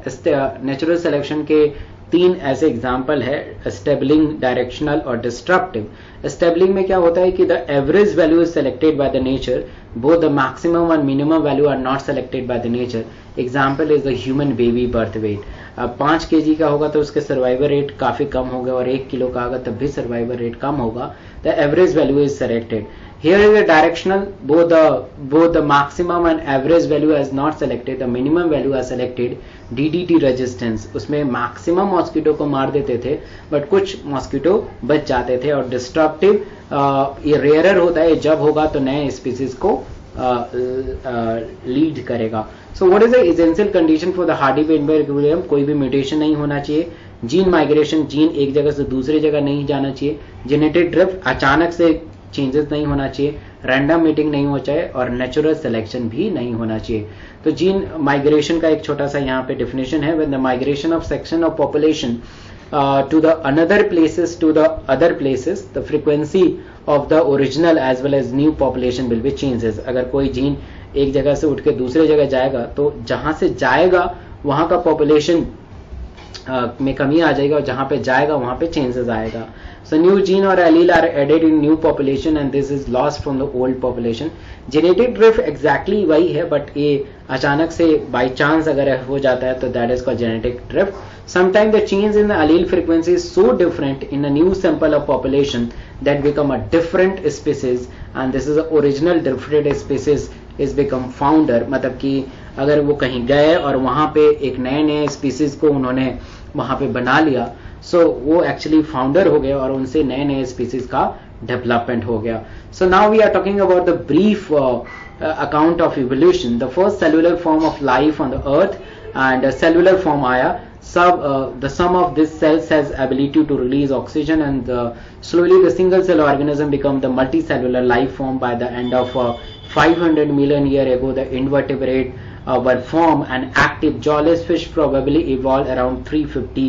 नेचुरल सिलेक्शन के 3 ऐसे एग्जाम्पल है, स्टेबलिंग, डायरेक्शनल और डिस्ट्रप्टिव. स्टेबलिंग में क्या होता है कि the average value is selected by the nature, both the maximum and minimum value are not selected by the nature. Example is the human baby birth weight. अब 5 kg का होगा तो उसके सर्वाइवल रेट काफी कम होगा, और 1 किलो का होगा तब भी सर्वाइवल रेट कम होगा. The average value is selected. Here is a directional, both the maximum and average value is not selected, the minimum value is selected. DDT resistance, उसमें मैक्सिमम मॉस्किटो को मार देते थे बट कुछ मॉस्किटो बच जाते थे. और डिस्ट्रप्टिव ये रेयरर होता है, जब होगा तो नए स्पीसीज को लीड करेगा. So what is the essential condition for the Hardy-Weinberg equilibrium? कोई भी म्यूटेशन नहीं होना चाहिए, जीन माइग्रेशन, जीन एक जगह से दूसरी जगह नहीं जाना चाहिए, जेनेटिक ड्रिफ्ट अचानक से चेंजेस नहीं होना चाहिए, रैंडम मीटिंग नहीं होना चाहिए, और नेचुरल सिलेक्शन भी नहीं होना चाहिए. तो जीन माइग्रेशन का एक छोटा सा यहाँ पे डेफिनेशन है. When the migration of section of population to the another places to the other places, the frequency of the original as well as new population will be changes. अगर कोई gene एक जगह से उठ के दूसरे जगह जाएगा तो जहां से जाएगा वहां का पॉपुलेशन में कमी आ जाएगा, और जहां पे जाएगा वहां पे चेंजेस आएगा. So new gene or allele are added in new population and this is lost from the old population. Genetic drift exactly वही है, but ये अचानक से by chance अगर हो जाता है तो that is called genetic drift. Sometimes the change in the allele frequency is so different in a new sample of population that become a different species, and this is the original drifted species is become founder. मतलब कि अगर वो कहीं गए और वहां पे एक नए स्पीसीज को उन्होंने वहां पे बना लिया, सो वो एक्चुअली फाउंडर हो गए और उनसे नए स्पीसीज का डेवलपमेंट हो गया. So now we are talking about the brief account of evolution. The first cellular form of life on the earth, and cellular form आया. The sum of this cells has ability to release oxygen, and slowly the single cell organism become the multicellular life form. By the end of 500 million year ago, the invertebrate were formed, and active jawless fish probably evolved around 350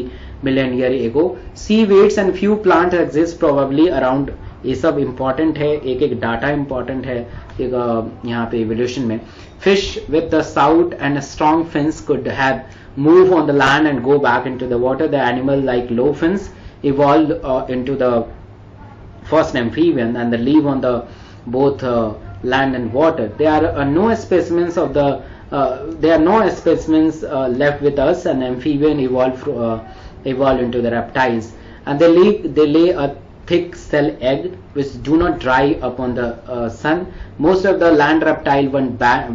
million year ago. Seaweeds and few plants exist probably around. ये सब important है, एक एक data important है यहाँ पे evolution में. Fish with the snout and strong fins could have move on the land and go back into the water. The animal like low fins evolved into the first amphibian and they live on the both land and water. There are no specimens of the there are no specimens left with us, and amphibian evolved into the reptiles, and they lay a thick cell egg which do not dry upon the sun. Most of the land reptile went back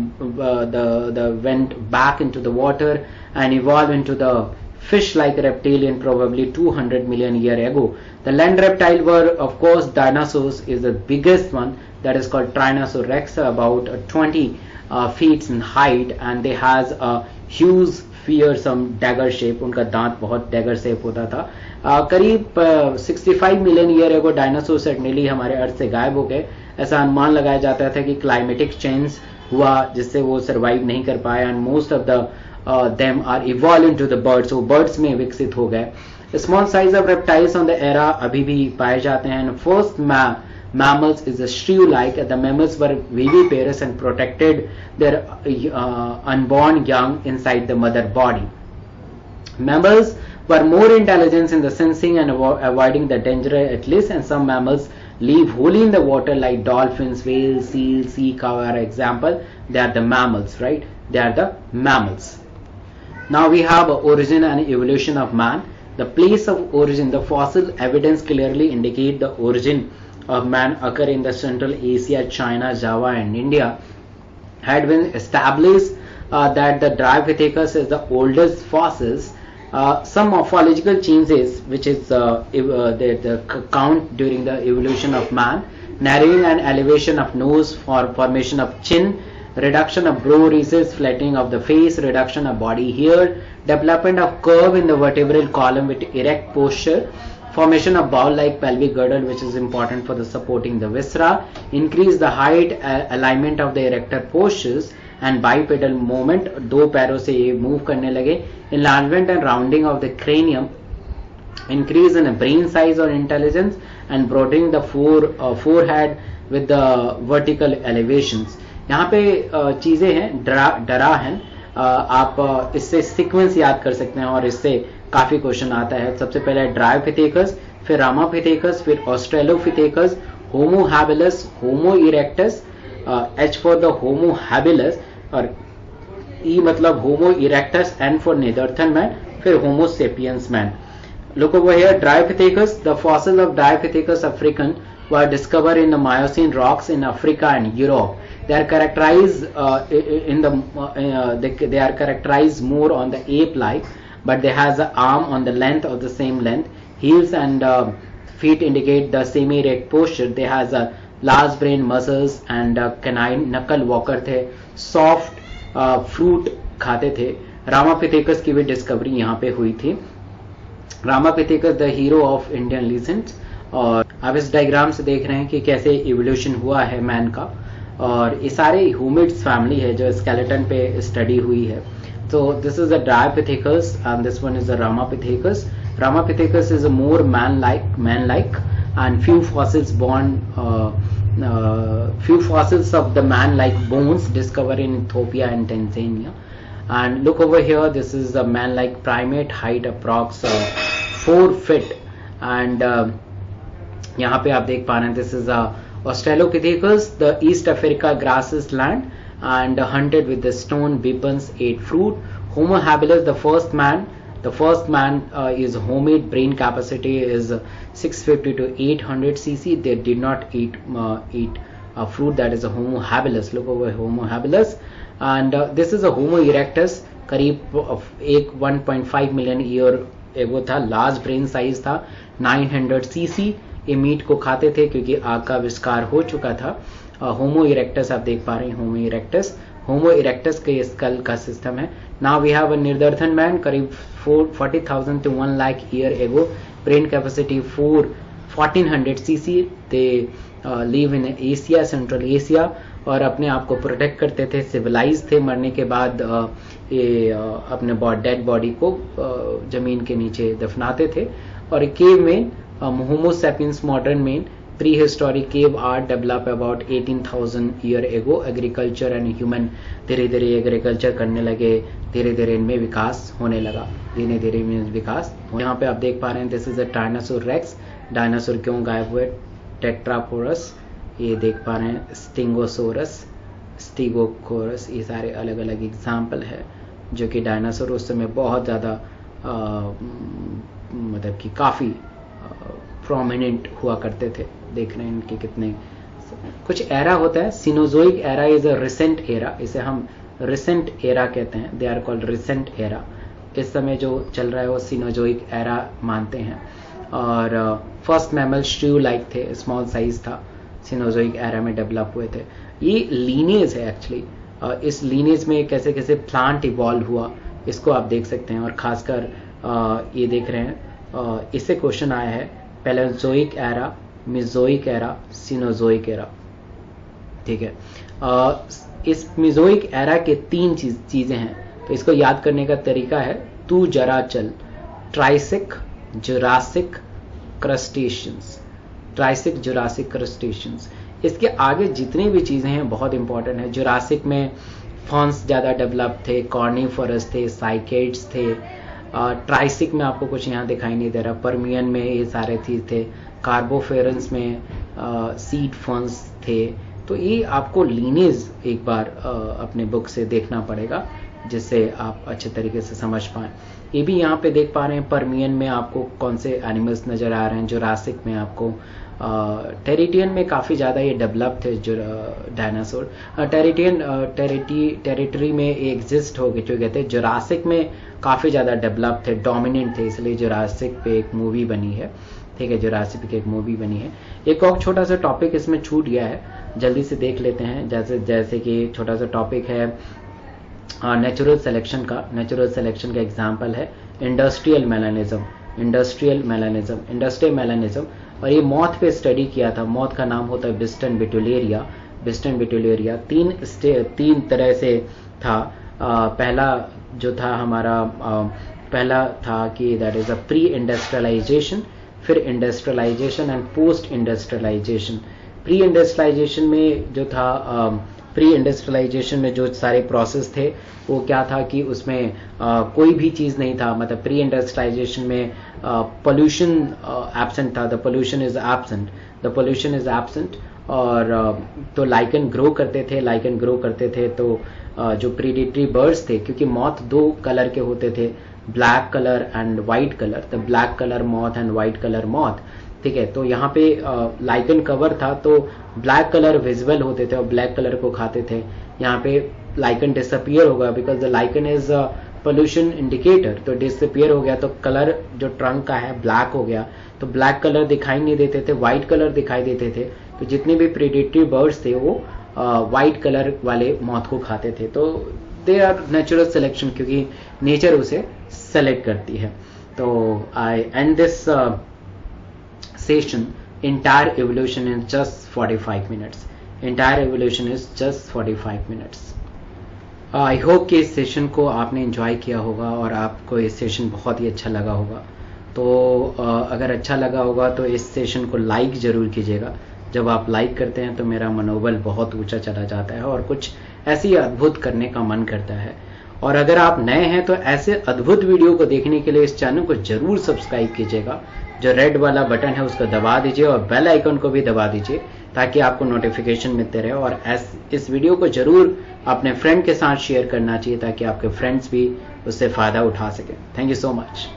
into the water and evolved into the fish-like reptilian probably 200 million year ago. The land reptile were, of course, dinosaurs is the biggest one, that is called Tyrannosaurus rex, about 20 feet in height, and they has a huge fearsome dagger shape. उनका दांत बहुत dagger shape होता था. करीब 65 million year ago dinosaur certainly हमारे अर्थ से गायब हो गए. ऐसा अनुमान लगाया जाता था कि क्लाइमेटिक चेंज हुआ जिससे वो सर्वाइव नहीं कर पाए, and most of the them are evolve into the birds, वो बर्ड्स में विकसित हो गए. Small size of reptiles on the era अभी भी पाए जाते हैं. First mammals is a shrew-like. The mammals were viviparous and protected their unborn young inside the mother body. Mammals were more intelligent in the sensing and avoiding the danger at least, and some mammals live wholly in the water like dolphins, whales, seals, sea cow are example. They are the mammals, right? they are the mammals. Now we have origin and evolution of man. The place of origin, the fossil evidence clearly indicate the origin of man occur in the Central Asia, China, Java and India. Had been established that the Dryopithecus is the oldest fossils. Some morphological changes, which is the count during the evolution of man, narrowing and elevation of nose, for formation of chin, reduction of brow ridges, flattening of the face, reduction of body hair, development of curve in the vertebral column with erect posture, formation of bowl-like pelvic girdle, which is important for the supporting the viscera, increase the height, alignment of the erector postures and bipedal movement, दो पैरों से ये move करने लगे, enlargement and rounding of the cranium, increase in brain size or intelligence and broadening the forehead with the vertical elevations. यहाँ पे चीजें हैं, डरा है, आप इससे सीक्वेंस याद कर सकते हैं और इससे काफी क्वेश्चन आता है. सबसे पहले ड्रायोपिथेकस, फिर रामापिथेकस, फिर Australopithecus, Homo habilis, Homo erectus, H for the Homo habilis और ई मतलब Homo erectus, N for Neanderthal man, फिर Homo sapiens man. Look over here, Dryopithecus. The fossils of Dryopithecus african were discovered in the Miocene rocks in Africa and Europe. They are characterized they are characterized more on the ape-like, but they has an arm on the length of the same length. Heels and feet indicate the semi-erect posture. They has a large brain muscles and canine knuckle walker थे, soft fruit खाते थे. Ramapithecus की भी discovery यहाँ पे हुई थी. Ramapithecus the hero of Indian legends. और आप इस डायग्राम से देख रहे हैं कि कैसे इवोल्यूशन हुआ है मैन का, और ये सारे ह्यूमिड्स फैमिली है जो स्केलेटन पे स्टडी हुई है. तो this is the Dryopithecus and this one is the Ramapithecus. Ramapithecus is a more man-like and few fossils of the man-like bones discovered in Ethiopia and Tanzania. And look over here, this is a man-like primate, height approx 4 feet. And यहाँ पे आप देख पा रहे हैं, this is Australopithecus, the East Africa grasses land and hunted with the stone weapons, ate fruit. Homo habilis, the first man is homid, brain capacity is 650 to 800 cc. They did not eat fruit, that is a Homo habilis. Look over Homo habilis. And this is a Homo erectus, करीब 1.5 million year ago था, large brain size था, 900 CC. ये meet को खाते थे क्योंकि आग का आविष्कार हो चुका था. होमो इरेक्टस आप देख पा रहे हैं, होमो इरेक्टस के स्कल का सिस्टम है. Now we have a Neanderthal man, करीब 40,000 to 1 lakh year ago, brain capacity 1400 cc. They live in Asia, central Asia, और अपने आप को प्रोटेक्ट करते थे, सिविलाइज थे. मरने के बाद ये अपने डेड बॉडी को जमीन के नीचे दफनाते थे. और केव में होमो सैपियंस मॉडर्न में pre historic cave art develop about 18,000 year ago. Agriculture and human धीरे धीरे एग्रीकल्चर करने लगे, धीरे धीरे इनमें विकास होने लगा, धीरे धीरे इनमें विकास. यहाँ पे आप देख पा रहे हैं, this is a dinosaur rex. Dinosaur क्यों गायब हुए? टेट्रापोरस, ये देख पा रहे हैं, स्टिंगोसोरस, स्टिगोकोरस, ये सारे अलग अलग एग्जाम्पल है जो कि डायनासोर उस समय बहुत ज़्यादा मतलब कि काफ़ी प्रोमिनेंट हुआ करते थे. देख रहे हैं इनके कितने कुछ एरा होता है. Cenozoic era is a recent era, इसे हम रिसेंट एरा कहते हैं. They are called recent era. इस समय जो चल रहा है वो सिनोजोइक एरा मानते हैं. और फर्स्ट मैमल श्रू लाइक थे, स्मॉल साइज था, सिनोजोइक एरा में डेवलप हुए थे. ये लीनेज है एक्चुअली. इस लीनेज में कैसे कैसे प्लांट इवॉल्व हुआ इसको आप देख सकते हैं. और खासकर ये देख रहे हैं, इससे क्वेश्चन आया है पैलेंजोइक एरा, मिजोइक एरा, सिनोजोइक एरा. ठीक है, इस मिजोइक एरा के 3 चीजें हैं, तो इसको याद करने का तरीका है तू जरा चल. Triassic, Jurassic, crustaceans. Triassic, Jurassic, crustaceans. इसके आगे जितनी भी चीजें हैं बहुत इंपॉर्टेंट है. जुरासिक में फॉन्स ज्यादा डेवलप थे, कॉर्निफरस थे, साइकेड्स थे. ट्राइसिक में आपको कुछ यहाँ दिखाई नहीं दे रहा. परमियन में ये सारे चीज थे. कार्बोफेरेंस में सीड फॉन्स थे. तो ये आपको लीनेज एक बार अपने बुक से देखना पड़ेगा, जिससे आप अच्छे तरीके से समझ पाएँ। ये भी यहाँ पे देख पा रहे हैं पर्मियन में आपको कौन से एनिमल्स नज़र आ रहे हैं, जुरासिक में आपको टेरिटियन में काफ़ी ज़्यादा ये डेवलप थे जो डायनासोर। टेरिटरी में एग्जिस्ट हो गए जो कहते हैं, जुरासिक में काफ़ी ज़्यादा डेवलप थे, डोमिनेंट थे, इसलिए जुरासिक पे एक मूवी बनी है। ठीक है, जुरासिक पे एक मूवी बनी है। एक और छोटा सा टॉपिक इसमें छूट गया है, जल्दी से देख लेते हैं। जैसे कि छोटा सा टॉपिक है नेचुरल सिलेक्शन का। नेचुरल सिलेक्शन का एग्जाम्पल है इंडस्ट्रियल मेलानिज्म। और ये मॉथ पे स्टडी किया था। मॉथ का नाम होता है बिस्टन बिटुलेरिया। तीन तरह से था। पहला जो था हमारा पहला था कि that is a pre industrialization, फिर industrialization and post industrialization. Pre industrialization में जो था प्री इंडस्ट्रियलाइजेशन में जो सारे प्रोसेस थे वो क्या था कि उसमें कोई भी चीज़ नहीं था। मतलब प्री इंडस्ट्रियलाइजेशन में पोल्यूशन एब्सेंट था। The pollution is absent. और तो लाइकन ग्रो करते थे। तो जो प्रीडेटरी बर्ड्स थे, क्योंकि मॉथ दो कलर के होते थे, black colour and white colour, the black colour moth and white colour moth. ठीक है, तो यहाँ पे लाइकन कवर था तो ब्लैक कलर विजिबल होते थे और ब्लैक कलर को खाते थे। यहाँ पे लाइकन डिसअपियर होगा because the lichen is pollution indicator, तो डिसअपियर हो गया तो कलर जो ट्रंक का है ब्लैक हो गया, तो ब्लैक कलर दिखाई नहीं देते थे, व्हाइट कलर दिखाई देते थे। तो जितने भी प्रेडेटरी बर्ड्स थे वो व्हाइट कलर वाले मॉथ को खाते थे। तो दे आर नेचुरल सिलेक्शन, क्योंकि नेचर उसे सेलेक्ट करती है। तो I end this session, entire evolution is just 45 minutes. I hope कि इस सेशन को आपने एंजॉय किया होगा और आपको इस सेशन बहुत ही अच्छा लगा होगा। तो अगर अच्छा लगा होगा तो इस सेशन को लाइक ज़रूर कीजिएगा। जब आप लाइक करते हैं तो मेरा मनोबल बहुत ऊंचा चला जाता है और कुछ ऐसी अद्भुत करने का मन करता है। और अगर आप नए हैं तो ऐसे अद्भुत वीडियो को देखने के लिए इस चैनल को जरूर सब्सक्राइब कीजिएगा। जो रेड वाला बटन है उसको दबा दीजिए और बेल आइकन को भी दबा दीजिए ताकि आपको नोटिफिकेशन मिलते रहे। और इस वीडियो को जरूर अपने फ्रेंड के साथ शेयर करना चाहिए ताकि आपके फ्रेंड्स भी उससे फ़ायदा उठा सकें। Thank you so much.